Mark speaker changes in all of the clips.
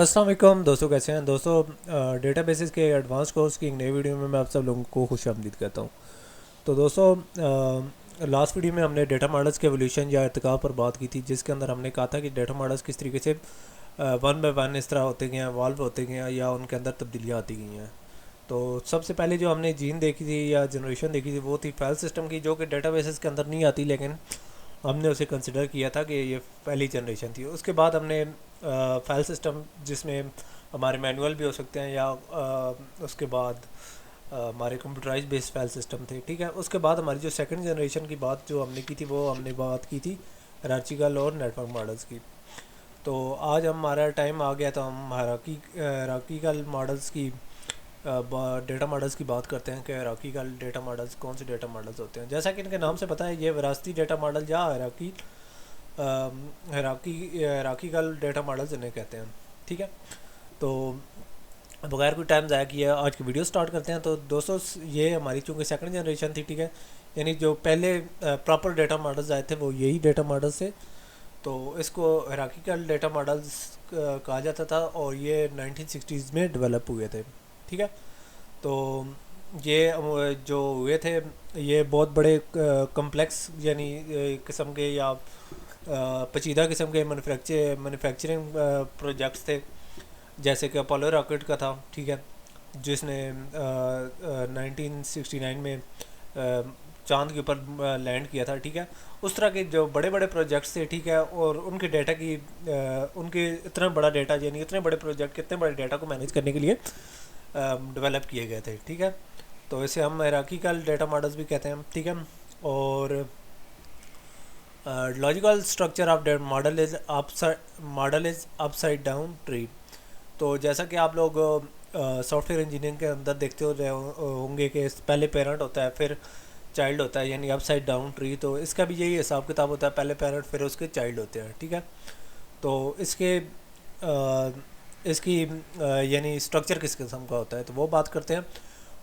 Speaker 1: अस्सलाम वालेकुम दोस्तों, कैसे हैं दोस्तों। डेटा बेसिस के एडवांस कोर्स की एक नई वीडियो में मैं आप सब लोगों को खुशामदीद कहता हूं। तो दोस्तों, लास्ट वीडियो में हमने डेटा मॉडल्स के एवोल्यूशन या इरतिका पर बात की थी, जिसके अंदर हमने कहा था कि डेटा मॉडल्स किस तरीके से वन बाय वन इस तरह होते गए हैं, वॉल्व होते गए हैं या उनके अंदर तब्दीलियाँ आती गई हैं। तो सबसे पहले जो हमने जीन देखी थी या जनरेशन देखी थी वो थी फाइल सिस्टम की, जो कि डेटा बेसिस के अंदर नहीं आती, लेकिन हमने उसे कंसिडर किया था कि ये पहली जनरेशन थी। उसके बाद हमने फाइल सिस्टम जिसमें हमारे मैनुअल भी हो सकते हैं या उसके बाद हमारे कंप्यूटराइज बेस्ड फाइल सिस्टम थे, ठीक है। उसके बाद हमारी जो सेकंड जनरेशन की बात जो हमने की थी वो हमने बात की थी हायरार्किकल और नेटवर्क मॉडल्स की। तो आज हमारा टाइम आ गया तो हम हायरार्किकल मॉडल्स की डेटा मॉडल्स की बात करते हैं कि हायरार्किकल डेटा मॉडल्स कौन से डेटा मॉडल्स होते हैं। जैसा कि इनके नाम से पता है, ये विरासती डेटा मॉडल या हायरार्किकल डेटा मॉडल्स इन्हें कहते हैं, ठीक है। तो बगैर कोई टाइम ज़ाया किया आज की वीडियो स्टार्ट करते हैं। तो दोस्तों, ये हमारी चूँकि सेकंड जनरेशन थी, ठीक है, यानी जो पहले प्रॉपर डेटा मॉडल्स आए थे वो यही डेटा मॉडल्स थे। तो इसको हायरार्किकल डेटा मॉडल्स कहा जाता था और ये 1960s में डेवलप हुए थे, ठीक है। तो ये जो हुए थे ये बहुत बड़े कम्प्लेक्स यानी किस्म के या पेचीदा किस्म के मैन्युफैक्चरिंग प्रोजेक्ट्स थे, जैसे कि अपोलो रॉकेट का था, ठीक है, जिसने 1969 में चांद के ऊपर लैंड किया था, ठीक है। उस तरह के जो बड़े बड़े प्रोजेक्ट्स थे, ठीक है, और उनके डेटा की उनके इतना बड़ा डेटा यानी इतने बड़े प्रोजेक्ट इतने बड़े डेटा को मैनेज करने के लिए डेवलप किए गए थे, ठीक है। तो इसे हम हायरार्किकल डेटा मॉडल्स भी कहते हैं, ठीक है। और logical structure of model is upside down tree. तो जैसा कि आप लोग सॉफ्टवेयर इंजीनियरिंग के अंदर देखते हो रहे होंगे कि पहले पेरेंट होता है फिर चाइल्ड होता है, यानी अपसाइड डाउन ट्री। तो इसका भी यही हिसाब किताब होता है, पहले पेरेंट फिर उसके चाइल्ड होते हैं, ठीक है। तो इसकी यानी स्ट्रक्चर किस किस्म का होता है तो वो बात करते हैं।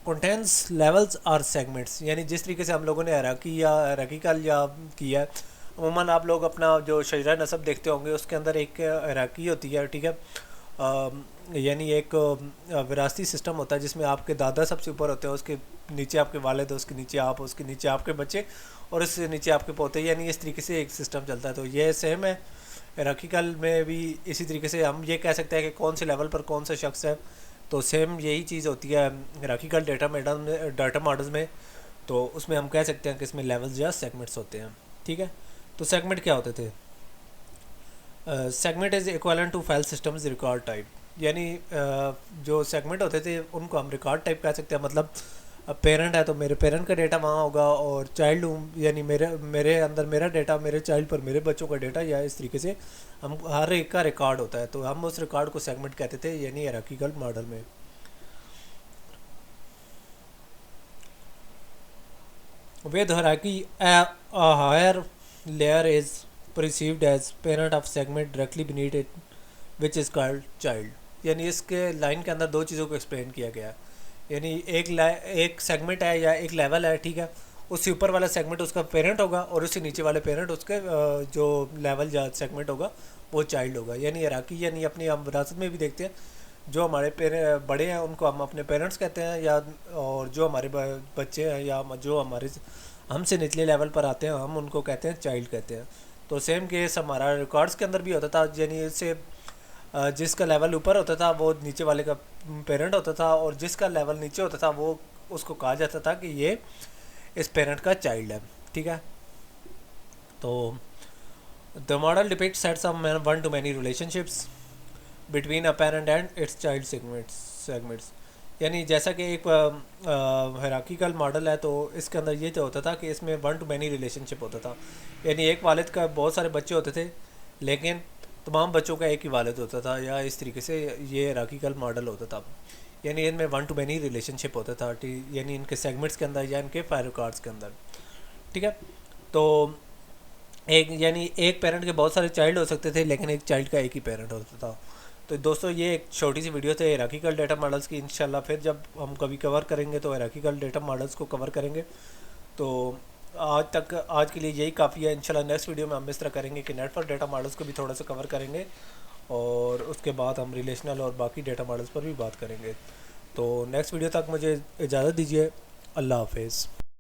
Speaker 1: कंटेंट्स लेवल्स और सेगमेंट्स, यानी जिस तरीके से हम लोगों ने हायरार्की या हायरार्किकल या किया है, अमूमन आप लोग अपना जो शजरा नसब देखते होंगे उसके अंदर एक हायरार्की होती है, ठीक है। यानी एक विरासती सिस्टम होता है जिसमें आपके दादा सबसे ऊपर होते हैं, उसके नीचे आपके वालिद, उसके नीचे आप, उसके नीचे आपके बच्चे और उससे नीचे आपके पोते, यानी इस तरीके से एक सिस्टम चलता है। तो ये सेम है हायरार्किकल में भी, इसी तरीके से हम ये कह सकते हैं कि कौन से लेवल पर कौन सा शख्स है। तो सेम यही चीज़ होती है हायरार्किकल डेटा मॉडल्स में। तो उसमें हम कह सकते हैं कि इसमें लेवल्स या सेगमेंट्स होते हैं, ठीक है। तो सेगमेंट क्या होते थे? Segment is equivalent to file systems record type, यानी जो सेगमेंट होते थे उनको हम रिकॉर्ड टाइप कह सकते हैं। मतलब अब पेरेंट है तो मेरे पेरेंट का डेटा वहाँ होगा, और चाइल्ड हूँ यानी मेरे मेरे अंदर मेरा डेटा, मेरे चाइल्ड पर मेरे बच्चों का डेटा, या इस तरीके से हम हर एक का रिकॉर्ड होता है। तो हम उस रिकॉर्ड को सेगमेंट कहते थे, यानी हायरार्किकल मॉडल में। With hierarchy a higher layer is perceived as parent of segment directly beneath it, which is called child। यानी इसके लाइन के अंदर दो चीज़ों को एक्सप्लेन किया गया है। यानी एक सेगमेंट है या एक लेवल है, ठीक है, उससे ऊपर वाला सेगमेंट उसका पेरेंट होगा और उससे नीचे वाले पेरेंट उसके जो लेवल या सेगमेंट होगा वो चाइल्ड होगा। यानी हायरार्की यानी अपनी हम विरासत में भी देखते हैं, जो हमारे बड़े हैं उनको हम अपने पेरेंट्स कहते हैं, या और जो हमारे बच्चे हैं या जो हमारे हमसे निचले लेवल पर आते हैं हम उनको कहते हैं चाइल्ड कहते हैं। तो सेम केस हमारा रिकॉर्ड्स के अंदर भी होता था, यानी इससे जिसका लेवल ऊपर होता था वो नीचे वाले का पेरेंट होता था, और जिसका लेवल नीचे होता था वो उसको कहा जाता था कि ये इस पेरेंट का चाइल्ड है, ठीक है। तो the model depict sets of one two many relationships between a parent and it's child segments. यानी जैसा कि एक हायरार्किकल मॉडल है तो इसके अंदर ये जो होता था कि इसमें वन टू मैनी रिलेशनशिप होता था, यानी एक वालिद का बहुत सारे बच्चे होते थे लेकिन तमाम बच्चों का एक ही वालिद होता था, या इस तरीके से ये हायरार्किकल मॉडल होता था। यानी इनमें वन टू मैनी रिलेशनशिप होता था, यानी इनके सेगमेंट्स के अंदर या इनके फाइल रिकॉर्ड्स के अंदर, ठीक है। तो एक पेरेंट के बहुत सारे चाइल्ड हो सकते थे लेकिन एक चाइल्ड का एक ही पेरेंट होता था। तो दोस्तों, ये एक छोटी सी वीडियो थे हायरार्किकल डेटा मॉडल्स की। इंशाल्लाह फिर जब हम कभी कवर करेंगे तो हायरार्किकल डेटा मॉडल्स को कवर करेंगे। तो आज के लिए यही काफ़ी है। इंशाल्लाह नेक्स्ट वीडियो में हम इस तरह करेंगे कि नेटवर्क डेटा मॉडल्स को भी थोड़ा सा कवर करेंगे, اور اس کے بعد ہم ریلیشنل اور باقی ڈیٹا ماڈلز پر بھی بات کریں گے. تو نیکسٹ ویڈیو تک مجھے اجازت دیجیے. اللہ حافظ.